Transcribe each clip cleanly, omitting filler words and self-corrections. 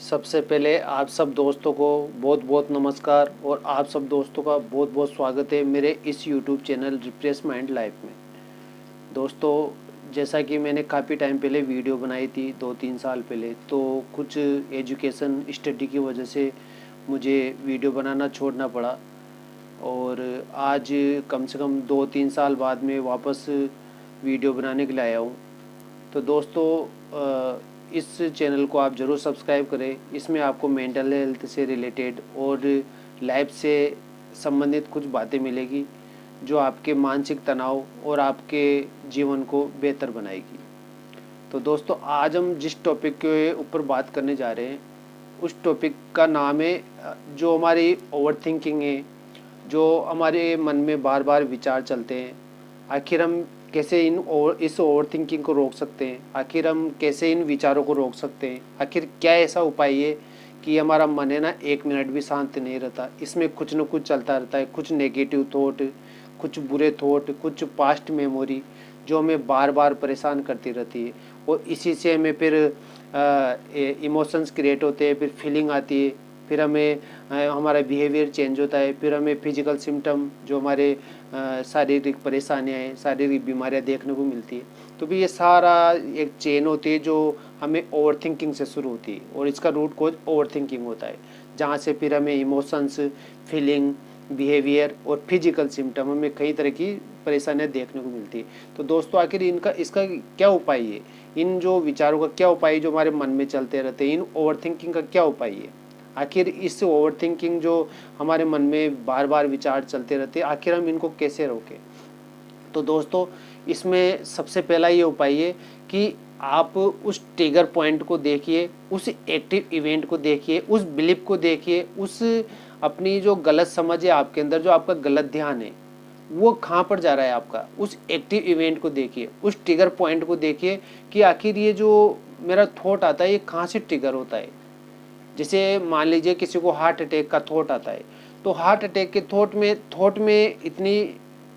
सबसे पहले आप सब दोस्तों को बहुत बहुत नमस्कार और आप सब दोस्तों का बहुत बहुत स्वागत है मेरे इस YouTube channel refresh mind life में। दोस्तों, जैसा कि मैंने काफ़ी टाइम पहले वीडियो बनाई थी 2-3 साल पहले, तो कुछ एजुकेशन स्टडी की वजह से मुझे वीडियो बनाना छोड़ना पड़ा और आज कम से कम 2-3 साल बाद में वापस वीडियो बनाने के लिए आया हूँ। तो दोस्तों, इस चैनल को आप ज़रूर सब्सक्राइब करें। इसमें आपको मेंटल हेल्थ से रिलेटेड और लाइफ से संबंधित कुछ बातें मिलेगी जो आपके मानसिक तनाव और आपके जीवन को बेहतर बनाएगी। तो दोस्तों, आज हम जिस टॉपिक के ऊपर बात करने जा रहे हैं उस टॉपिक का नाम है जो हमारी ओवर थिंकिंग है, जो हमारे मन में बार बार विचार चलते हैं। आखिर हम कैसे इस ओवर थिंकिंग को रोक सकते हैं, आखिर हम कैसे इन विचारों को रोक सकते हैं, आखिर क्या ऐसा उपाय है कि हमारा मन है ना 1 मिनट भी शांत नहीं रहता, इसमें कुछ न कुछ चलता रहता है, कुछ नेगेटिव थॉट, कुछ बुरे थॉट, कुछ पास्ट मेमोरी जो हमें बार बार परेशान करती रहती है और इसी से हमें फिर इमोशंस क्रिएट होते हैं, फिर फीलिंग आती है, फिर हमें हमारा बिहेवियर चेंज होता है, फिर हमें फिजिकल सिम्टम जो हमारे शारीरिक परेशानियाँ हैं, शारीरिक बीमारियाँ देखने को मिलती है। तो भी ये सारा एक चेन होती है जो हमें ओवर थिंकिंग से शुरू होती है और इसका रूट कोज ओवर थिंकिंग होता है, जहाँ से फिर हमें इमोशंस, फीलिंग, बिहेवियर और फिजिकल सिम्टम हमें कई तरह की परेशानियाँ देखने को मिलती है। तो दोस्तों, आखिर इसका क्या उपाय है, इन जो विचारों का क्या उपाय जो हमारे मन में चलते रहते हैं, इन ओवर थिंकिंग का क्या उपाय है? आखिर इस ओवर थिंकिंग जो हमारे मन में बार बार विचार चलते रहते हैं, आखिर हम इनको कैसे रोकें? तो दोस्तों, इसमें सबसे पहला ये उपाय है कि आप उस ट्रिगर पॉइंट को देखिए, उस एक्टिव इवेंट को देखिए, उस बिलीफ को देखिए, उस अपनी जो गलत समझ है आपके अंदर, जो आपका गलत ध्यान है वो कहाँ पर जा रहा है आपका, उस एक्टिव इवेंट को देखिए, उस ट्रिगर पॉइंट को देखिए कि आखिर ये जो मेरा थॉट आता है ये कहाँ से ट्रिगर होता है। जैसे मान लीजिए किसी को हार्ट अटैक का थॉट आता है, तो हार्ट अटैक के थॉट में इतनी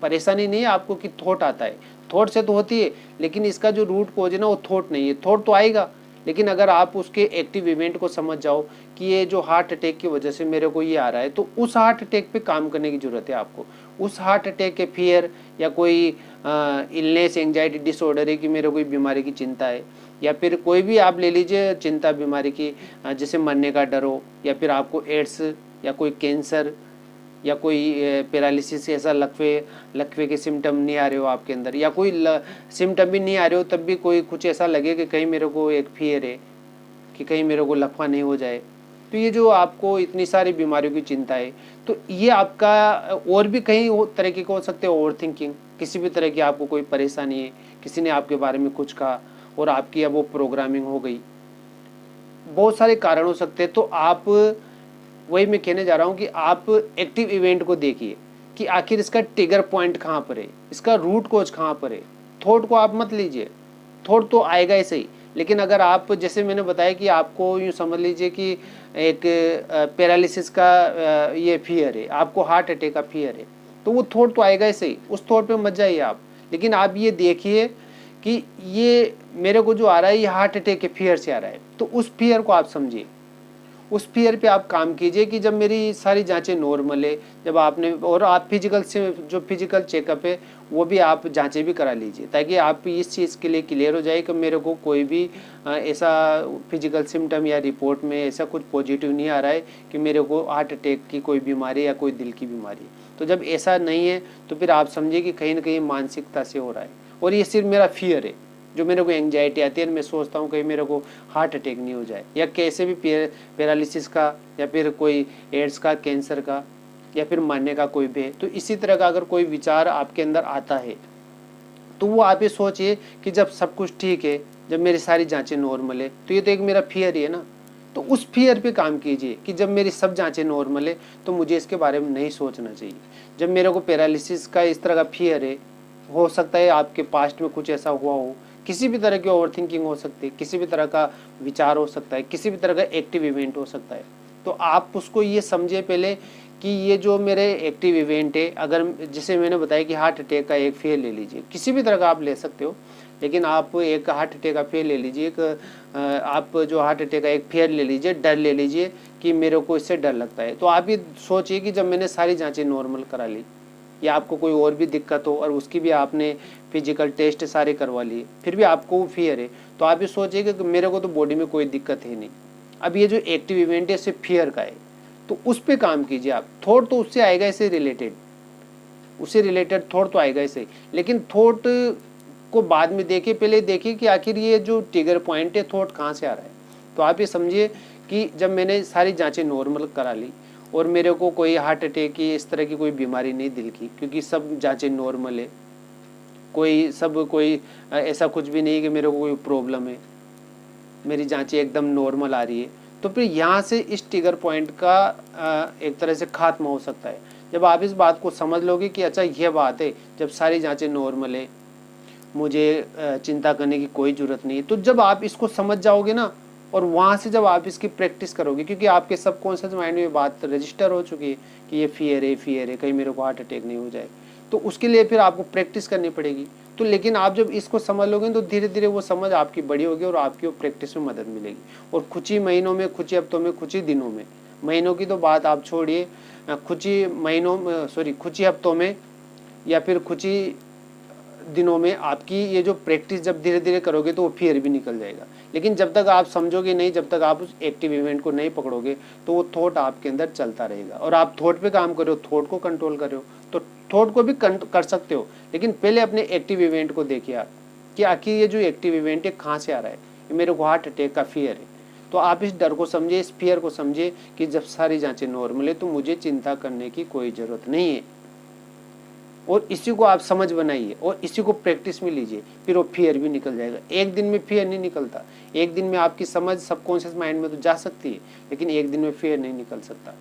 परेशानी नहीं है आपको कि थॉट आता है, थॉट से तो होती है, लेकिन इसका जो रूट कोज है ना वो थॉट नहीं है। थॉट तो आएगा, लेकिन अगर आप उसके एक्टिव इवेंट को समझ जाओ कि ये जो हार्ट अटैक की वजह से मेरे को ये आ रहा है, तो उस हार्ट अटैक पे काम करने की ज़रूरत है आपको। उस हार्ट अटैक के फियर या कोई इलनेस, एंजाइटी डिसऑर्डर है कि मेरे कोई बीमारी की चिंता है, या फिर कोई भी आप ले लीजिए चिंता बीमारी की, जैसे मरने का डर हो, या फिर आपको एड्स या कोई कैंसर या कोई पैरालिसिस, ऐसा लकवे के सिम्टम नहीं आ रहे हो आपके अंदर, या कोई सिम्टम भी नहीं आ रहे हो तब भी कोई कुछ ऐसा लगे कि कहीं मेरे को एक फियर है कि कहीं मेरे को लकवा नहीं हो जाए, तो ये जो आपको इतनी सारी बीमारियों की चिंता है, तो ये आपका और भी कई तरीके के हो सकते हैं ओवर थिंकिंग। किसी भी तरह की आपको कोई परेशानी है, किसी ने आपके बारे में कुछ कहा और आपकी अब वो प्रोग्रामिंग हो गई, बहुत सारे कारण हो सकते हैं। तो आप, वही मैं कहने जा रहा हूँ कि आप एक्टिव इवेंट को देखिए कि आखिर इसका ट्रिगर पॉइंट कहाँ पर है, इसका रूट कोज कहाँ पर है। थॉट को आप मत लीजिए, थॉट तो आएगा ही सही, लेकिन अगर आप, जैसे मैंने बताया कि आपको यूँ समझ लीजिए कि एक पैरालिसिस का ये फियर है, आपको हार्ट अटैक का फियर है, तो वो थॉट तो आएगा ही सही, उस थॉट पे मत जाइए आप। लेकिन आप ये देखिए कि ये मेरे को जो आ रहा है ये हार्ट अटैक के फियर से आ रहा है, तो उस फियर को आप समझिए, उस फियर पे आप काम कीजिए कि जब मेरी सारी जांचें नॉर्मल है, जब आपने, और आप फिजिकल से जो फिजिकल चेकअप है वो भी आप जांचें भी करा लीजिए, ताकि आप इस चीज़ के लिए क्लियर हो जाए कि मेरे को कोई भी ऐसा फिजिकल सिम्टम या रिपोर्ट में ऐसा कुछ पॉजिटिव नहीं आ रहा है कि मेरे को हार्ट अटैक की कोई बीमारी या कोई दिल की बीमारी है। तो जब ऐसा नहीं है तो फिर आप समझिए कि कहीं ना कहीं मानसिकता से हो रहा है और ये सिर्फ मेरा फियर है, जो मेरे को एंजाइटी आती है, मैं सोचता हूँ कहीं मेरे को हार्ट अटैक नहीं हो जाए, या कैसे भी पैरालिसिस का, या फिर कोई एड्स का, कैंसर का, या फिर मरने का कोई भी है। तो इसी तरह का अगर कोई विचार आपके अंदर आता है तो वो आप ये सोचिए कि जब सब कुछ ठीक है, जब मेरी सारी जांचें नॉर्मल है, तो ये तो एक मेरा फियर ही है ना। तो उस फियर पे काम कीजिए कि जब मेरी सब जांचें नॉर्मल है तो मुझे इसके बारे में नहीं सोचना चाहिए। जब मेरे को पैरालिसिस का इस तरह का फियर है, हो सकता है आपके पास्ट में कुछ ऐसा हुआ हो, किसी भी तरह की ओवर थिंकिंग हो सकती है, किसी भी तरह का विचार हो सकता है, किसी भी तरह का एक्टिव इवेंट हो सकता है, तो आप उसको ये समझिए पहले कि ये जो मेरे एक्टिव इवेंट है, अगर जैसे मैंने बताया कि हार्ट अटैक का एक फेयर ले लीजिए, किसी भी तरह का आप ले सकते हो, लेकिन आप एक हार्ट अटैक का फेयर ले लीजिए, आप जो हार्ट अटैक का एक फेयर ले लीजिए, डर ले लीजिए कि मेरे को इससे डर लगता है। तो आप ये सोचिए कि जब मैंने सारी जांचें नॉर्मल करा ली, या आपको कोई और भी दिक्कत हो और उसकी भी आपने फिजिकल टेस्ट सारे करवा लिए, फिर भी आपको वो फियर है, तो आप ये सोचिए कि मेरे को तो बॉडी में कोई दिक्कत है नहीं। अब ये जो एक्टिव इवेंट है सिर्फ फियर का है, तो उस पर काम कीजिए आप। थॉट तो उससे आएगा, इससे रिलेटेड, उससे रिलेटेड थॉट तो आएगा इसे, लेकिन थॉट को बाद में देखिए, पहले देखिए कि आखिर ये जो ट्रिगर पॉइंट है थॉट कहाँ से आ रहा है। तो आप ये समझिए कि जब मैंने सारी जांचें नॉर्मल करा ली और मेरे को कोई हार्ट अटैक की इस तरह की कोई बीमारी नहीं दिल की, क्योंकि सब जांचें नॉर्मल है, कोई ऐसा कुछ भी नहीं कि मेरे को कोई प्रॉब्लम है, मेरी जांचें एकदम नॉर्मल आ रही है, तो फिर यहाँ से इस ट्रिगर पॉइंट का एक तरह से खात्मा हो सकता है। जब आप इस बात को समझ लोगे कि अच्छा यह बात है, जब सारी जांचें नॉर्मल है, मुझे चिंता करने की कोई ज़रूरत नहीं है, तो जब आप इसको समझ जाओगे ना, और वहाँ से जब आप इसकी प्रैक्टिस करोगे, क्योंकि आपके सबकॉन्शियस माइंड में बात रजिस्टर हो चुकी है कि ये फियर है, कहीं मेरे को हार्ट अटैक नहीं हो जाए, तो उसके लिए फिर आपको प्रैक्टिस करनी पड़ेगी। तो लेकिन आप जब इसको समझ लोगे तो धीरे धीरे वो समझ आपकी बड़ी होगी और आपकी वो प्रैक्टिस में मदद मिलेगी। और कुछ ही महीनों में, कुछ ही हफ्तों में, कुछ ही दिनों में, महीनों की तो बात आप छोड़िए, कुछ ही महीनों में, सॉरी, कुछ ही हफ्तों में या फिर कुछ ही दिनों में आपकी ये जो प्रैक्टिस जब धीरे धीरे करोगे तो वो फियर भी निकल जाएगा। लेकिन जब तक आप समझोगे नहीं, जब तक आप उस एक्टिव इवेंट को नहीं पकड़ोगे, तो वो थॉट आपके अंदर चलता रहेगा। और आप थॉट पे काम कर रहे हो, थॉट को कंट्रोल कर रहे हो, तो थॉट को भी कर सकते हो, लेकिन पहले अपने एक्टिव इवेंट को देखिए आप कि आखिर ये जो एक्टिव इवेंट है कहाँ से आ रहा है। ये मेरे को हार्ट अटैक का फियर है, तो आप इस डर को समझिए, इस फियर को समझिए कि जब सारी जाँचें नॉर्मल है तो मुझे चिंता करने की कोई ज़रूरत नहीं है। और इसी को आप समझ बनाइए और इसी को प्रैक्टिस में लीजिए, फिर वो फियर भी निकल जाएगा। एक दिन में फियर नहीं निकलता, एक दिन में आपकी समझ सबकॉन्शियस माइंड में तो जा सकती है, लेकिन एक दिन में फियर नहीं निकल सकता।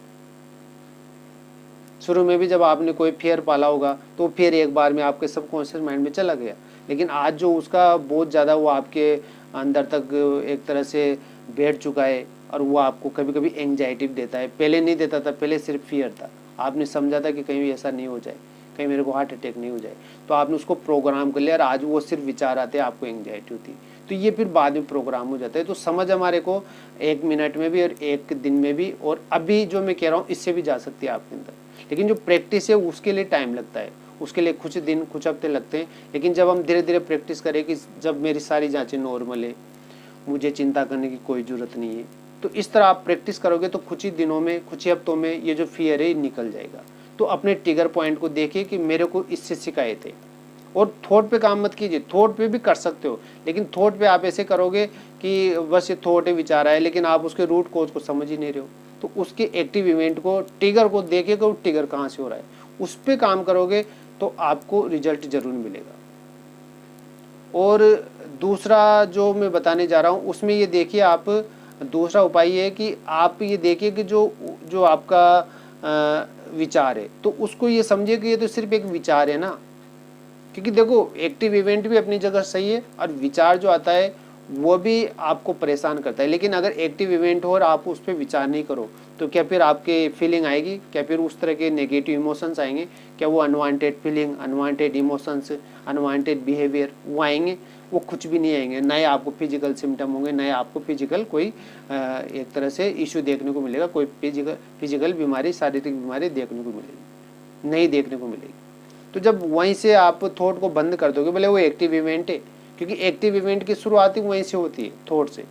शुरू में भी जब आपने कोई फियर पाला होगा तो फियर एक बार में आपके सबकॉन्शियस माइंड में चला गया, लेकिन आज जो उसका बहुत ज़्यादा वो आपके अंदर तक एक तरह से बैठ चुका है और वो आपको कभी कभी एंग्जाइटी देता है। पहले नहीं देता था, पहले सिर्फ फियर था, आपने समझा था कि कहीं भी ऐसा नहीं हो जाए, कहीं मेरे को हार्ट अटैक नहीं हो जाए, तो आपने उसको प्रोग्राम कर लिया और आज वो सिर्फ विचार आते हैं, आपको एंग्जाइटी होती है, तो ये फिर बाद में प्रोग्राम हो जाता है। तो समझ हमारे को 1 मिनट में भी और 1 दिन में भी, और अभी जो मैं कह रहा हूँ इससे भी जा सकती है आपके अंदर, लेकिन जो प्रैक्टिस है उसके लिए टाइम लगता है, उसके लिए कुछ दिन, कुछ हफ्ते लगते हैं। लेकिन जब हम धीरे धीरे प्रैक्टिस करें कि जब मेरी सारी जाँचें नॉर्मल है, मुझे चिंता करने की कोई ज़रूरत नहीं है, तो इस तरह आप प्रैक्टिस करोगे तो कुछ ही दिनों में, कुछ ही हफ्तों में ये जो फियर है निकल जाएगा। तो अपने ट्रिगर पॉइंट को देखिए कि मेरे को इससे शिकायत है, और थॉट पे काम मत कीजिए। थॉट पे भी कर सकते हो, लेकिन थॉट पे आप ऐसे करोगे कि बस ये थॉट है, विचार है, लेकिन आप उसके रूट कोज को समझ ही नहीं रहे हो। तो उसके एक्टिव इवेंट को, ट्रिगर को देखिए कि वो ट्रिगर कहाँ से हो रहा है, उस पर काम करोगे तो आपको रिजल्ट जरूर मिलेगा। और दूसरा जो मैं बताने जा रहा हूँ उसमें ये देखिए आप, दूसरा उपाय ये है कि आप ये देखिए कि जो आपका विचार है, तो उसको ये समझिए कि ये तो सिर्फ एक विचार है ना, क्योंकि देखो एक्टिव इवेंट भी अपनी जगह सही है और विचार जो आता है वो भी आपको परेशान करता है। लेकिन अगर एक्टिव इवेंट हो और आप उस पर विचार नहीं करो, तो क्या फिर आपके फीलिंग आएगी, क्या फिर उस तरह के नेगेटिव इमोशंस आएंगे, क्या वो unwanted feeling, unwanted emotions, unwanted behaviour वो आएंगे? वो कुछ भी नहीं आएंगे। नए आपको फिजिकल सिम्टम होंगे, नए आपको फिजिकल कोई एक तरह से इशू देखने को मिलेगा, कोई फिजिकल बीमारी, शारीरिक बीमारी देखने को मिलेगी, नहीं देखने को मिलेगी। तो जब वहीं से आप थॉट को बंद कर दोगे, भले वो एक्टिव इवेंट है, क्योंकि एक्टिव इवेंट की शुरुआत ही वहीं से होती है, थॉट से।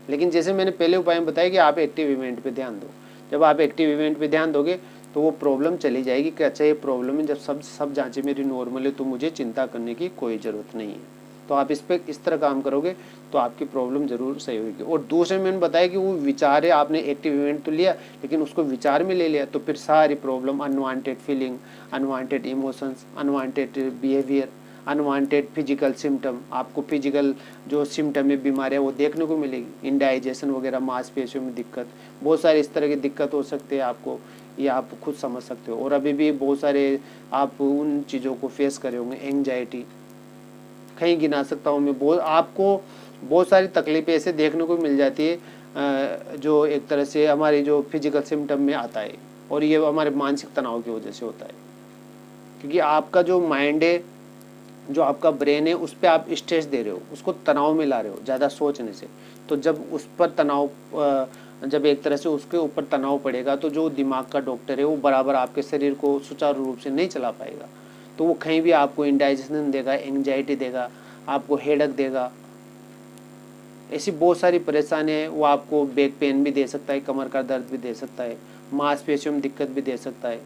लेकिन जैसे मैंने पहले उपाय में बताया कि आप एक्टिव इवेंट पे ध्यान दो। जब आप एक्टिव इवेंट पे ध्यान दोगे तो वो प्रॉब्लम चली जाएगी कि अच्छा ये प्रॉब्लम है, जब सब जांचें मेरी नॉर्मल है तो मुझे चिंता करने की कोई ज़रूरत नहीं है। तो आप इस पर इस तरह काम करोगे तो आपकी प्रॉब्लम ज़रूर सही होगी। और दूसरे मैंने बताया कि वो विचार है, आपने एक्टिव इवेंट तो लिया लेकिन उसको विचार में ले लिया, तो फिर सारी problem, unwanted feeling, unwanted emotions, unwanted behaviour, unwanted physical symptom, आपको फिजिकल जो सिम्टम है, बीमारियाँ, वो देखने को मिलेगी। इंडाइजेशन वगैरह, मांसपेशियों में दिक्कत, बहुत सारी इस तरह की दिक्कत हो सकती है आपको, ये आप खुद समझ सकते हो। और अभी भी बहुत सारे आप उन चीज़ों को फेस करे होंगे, एंग्जाइटी, कहीं गिना सकता हूँ मैं, आपको बहुत सारी तकलीफें ऐसे देखने को मिल जाती है जो एक तरह से हमारे जो फिजिकल सिम्टम में आता है, और ये हमारे मानसिक तनाव की वजह से होता है। क्योंकि आपका जो माइंड है जो आपका ब्रेन है उस पर आप स्ट्रेस दे रहे हो, उसको तनाव में ला रहे हो ज़्यादा सोचने से। तो जब उस पर तनाव जब एक तरह से उसके ऊपर तनाव पड़ेगा तो जो दिमाग का डॉक्टर है वो बराबर आपके शरीर को सुचारू रूप से नहीं चला पाएगा। तो वो कहीं भी आपको इंडाइजेशन देगा, एंग्जाइटी देगा, आपको हेडेक देगा, ऐसी बहुत सारी परेशानी है। वो आपको बैक पेन भी दे सकता है, कमर का दर्द भी दे सकता है, मांसपेशियों में दिक्कत भी दे सकता है।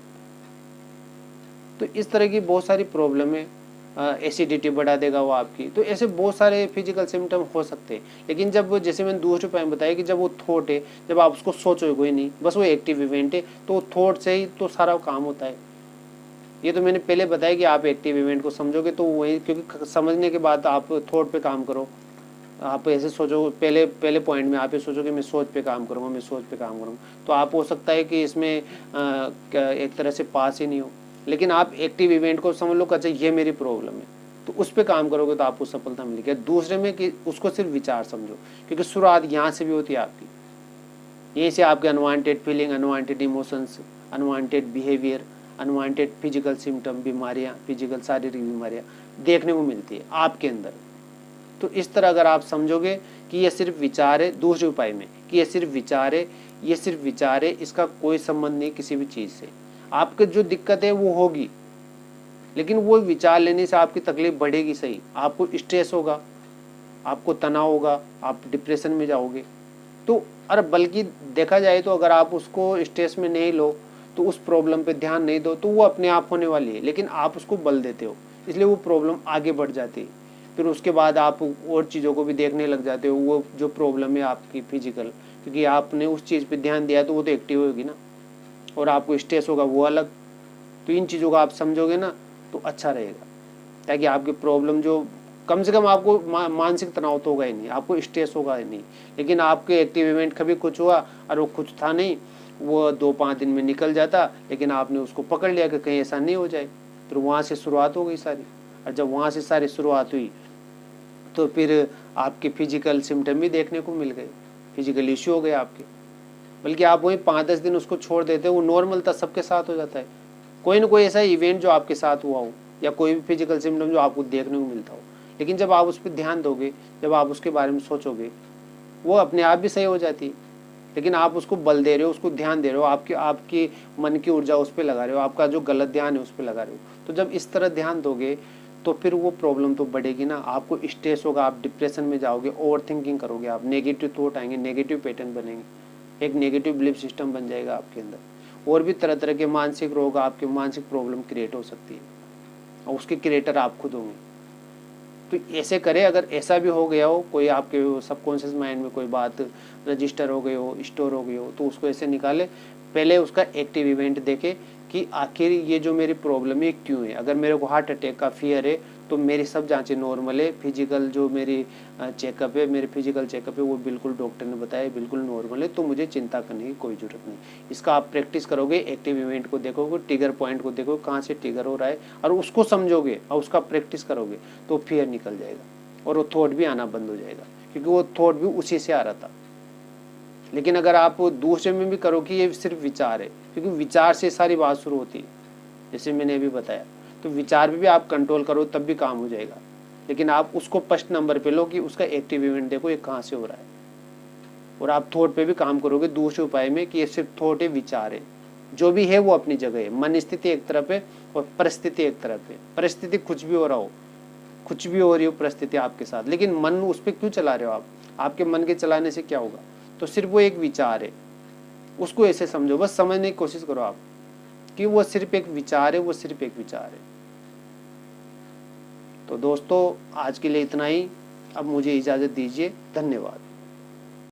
तो इस तरह की बहुत सारी प्रॉब्लम है। एसिडिटी बढ़ा देगा वो आपकी। तो ऐसे बहुत सारे फिजिकल सिम्टम हो सकते हैं। लेकिन जब जैसे मैंने दूसरे पॉइंट बताया कि जब वो थॉट है, जब आप उसको सोचोगे ही नहीं, बस वो एक्टिव इवेंट है, तो वो थॉट से ही तो सारा काम होता है। ये तो मैंने पहले बताया कि आप एक्टिव इवेंट को समझोगे तो वही, क्योंकि समझने के बाद आप थॉट पे काम करो। आप ऐसे सोचो, पहले पॉइंट में आप ये सोचो कि मैं सोच पे काम करूँगा, मैं सोच पे काम करूँगा, तो आप हो सकता है कि इसमें एक तरह से पास ही नहीं हो। लेकिन आप एक्टिव इवेंट को समझ लो कि अच्छा ये मेरी प्रॉब्लम है, तो उस पर काम करोगे तो आपको सफलता मिलेगी। दूसरे में कि उसको सिर्फ विचार समझो, क्योंकि शुरुआत यहाँ से भी होती है आपकी। यहीं से आपके unwanted feeling, unwanted emotions, unwanted behaviour, unwanted physical symptom, बीमारियाँ, फिजिकल शारीरिक बीमारियाँ देखने को मिलती है आपके अंदर। तो इस तरह अगर आप समझोगे कि ये सिर्फ विचार है, दूसरे उपाय में कि ये सिर्फ विचार है, ये सिर्फ विचार है, इसका कोई संबंध नहीं किसी भी चीज़ से। आपके जो दिक्कत है वो होगी, लेकिन वो विचार लेने से आपकी तकलीफ बढ़ेगी सही, आपको स्ट्रेस होगा, आपको तनाव होगा, आप डिप्रेशन में जाओगे। तो और बल्कि देखा जाए तो अगर आप उसको स्ट्रेस में नहीं लो, तो उस प्रॉब्लम पे ध्यान नहीं दो, तो वो अपने आप होने वाली है, लेकिन आप उसको बल देते हो, इसलिए वो प्रॉब्लम आगे बढ़ जाती है। फिर उसके बाद आप और चीज़ों को भी देखने लग जाते हो, वो जो प्रॉब्लम है आपकी फिजिकल, क्योंकि आपने उस चीज़ पे ध्यान दिया तो वो तो एक्टिव होगी ना, और आपको स्ट्रेस होगा वो अलग। तो इन चीज़ों को आप समझोगे ना तो अच्छा रहेगा, ताकि आपकी प्रॉब्लम जो कम से कम आपको मानसिक तनाव तो होगा ही नहीं, आपको स्ट्रेस होगा ही नहीं। लेकिन आपके एक्टिव इवेंट कभी कुछ हुआ और वो कुछ था नहीं, वो 2-5 दिन में निकल जाता, लेकिन आपने उसको पकड़ लिया कि कहीं ऐसा नहीं हो जाए, फिर वहाँ से शुरुआत हो गई सारी। और जब वहाँ से सारी शुरुआत हुई तो फिर आपके फिजिकल सिम्टम भी देखने को मिल गए, फिजिकल इश्यू हो गए आपके। बल्कि आप वहीं 5-10 दिन उसको छोड़ देते हो, वो नॉर्मल था, सबके साथ हो जाता है। कोई ना कोई ऐसा इवेंट जो आपके साथ हुआ हो, या कोई भी फिजिकल सिम्टम जो आपको देखने को मिलता हो, लेकिन जब आप उस पर ध्यान दोगे, जब आप उसके बारे में सोचोगे, वो अपने आप भी सही हो जाती है। लेकिन आप उसको बल दे रहे हो, उसको ध्यान दे रहे हो, आपकी आपकी मन की ऊर्जा उस पर लगा रहे हो, आपका जो गलत ध्यान है उस पर लगा रहे हो। तो जब इस तरह ध्यान दोगे तो फिर वो प्रॉब्लम तो बढ़ेगी ना, आपको स्ट्रेस होगा, आप डिप्रेशन में जाओगे, ओवर थिंकिंग करोगे, आप नेगेटिव थॉट आएंगे, नेगेटिव पैटर्न बनेंगे, एक नेगेटिव बिलीफ सिस्टम बन जाएगा आपके अंदर। और भी तरह तरह के मानसिक रोग, आपके मानसिक प्रॉब्लम क्रिएट हो सकती है, और उसके क्रिएटर आप खुद होंगे। तो ऐसे करें, अगर ऐसा भी हो गया हो, कोई आपके सबकॉन्शियस माइंड में कोई बात रजिस्टर हो गई हो, स्टोर हो गई हो, तो उसको ऐसे निकाले। पहले उसका एक्टिव इवेंट देखे कि आखिर ये जो मेरी प्रॉब्लम है क्यों है। अगर मेरे को हार्ट अटैक का फियर है तो मेरी सब जांचें नॉर्मल है, फिजिकल जो मेरी चेकअप है, मेरे फिजिकल चेकअप है वो बिल्कुल डॉक्टर ने बताया बिल्कुल नॉर्मल है, तो मुझे चिंता करने की कोई ज़रूरत नहीं। इसका आप प्रैक्टिस करोगे, एक्टिव इवेंट को देखोगे, ट्रिगर पॉइंट को देखोगे, कहाँ से ट्रिगर हो रहा है, और उसको समझोगे और उसका प्रैक्टिस करोगे, तो फियर निकल जाएगा और वो थॉट भी आना बंद हो जाएगा, क्योंकि वो थॉट भी उसी से आ रहा था। लेकिन अगर आप दूसरे में भी करो कि ये सिर्फ विचार है, क्योंकि विचार से सारी बात शुरू होती है, जैसे मैंने अभी बताया, तो विचार पे भी आप कंट्रोल करो तब भी काम हो जाएगा। लेकिन आप उसको फर्स्ट नंबर पे लो कि उसका एक्टिव इवेंट देखो ये कहाँ से हो रहा है, और आप थॉट पे भी काम करोगे दूसरे उपाय में कि ये सिर्फ थॉट है, विचार है, जो भी है वो अपनी जगह है। मन स्थिति एक तरफ है और परिस्थिति एक तरफ है। परिस्थिति कुछ भी हो रहा हो, कुछ भी हो रही हो परिस्थिति आपके साथ, लेकिन मन उस पर क्यों चला रहे हो आप? आपके मन के चलाने से क्या होगा? तो सिर्फ वो एक विचार है, उसको ऐसे समझो, बस समझने की कोशिश करो आप कि वो सिर्फ एक विचार है, वो सिर्फ एक विचार है। तो दोस्तों आज के लिए इतना ही, अब मुझे इजाज़त दीजिए, धन्यवाद।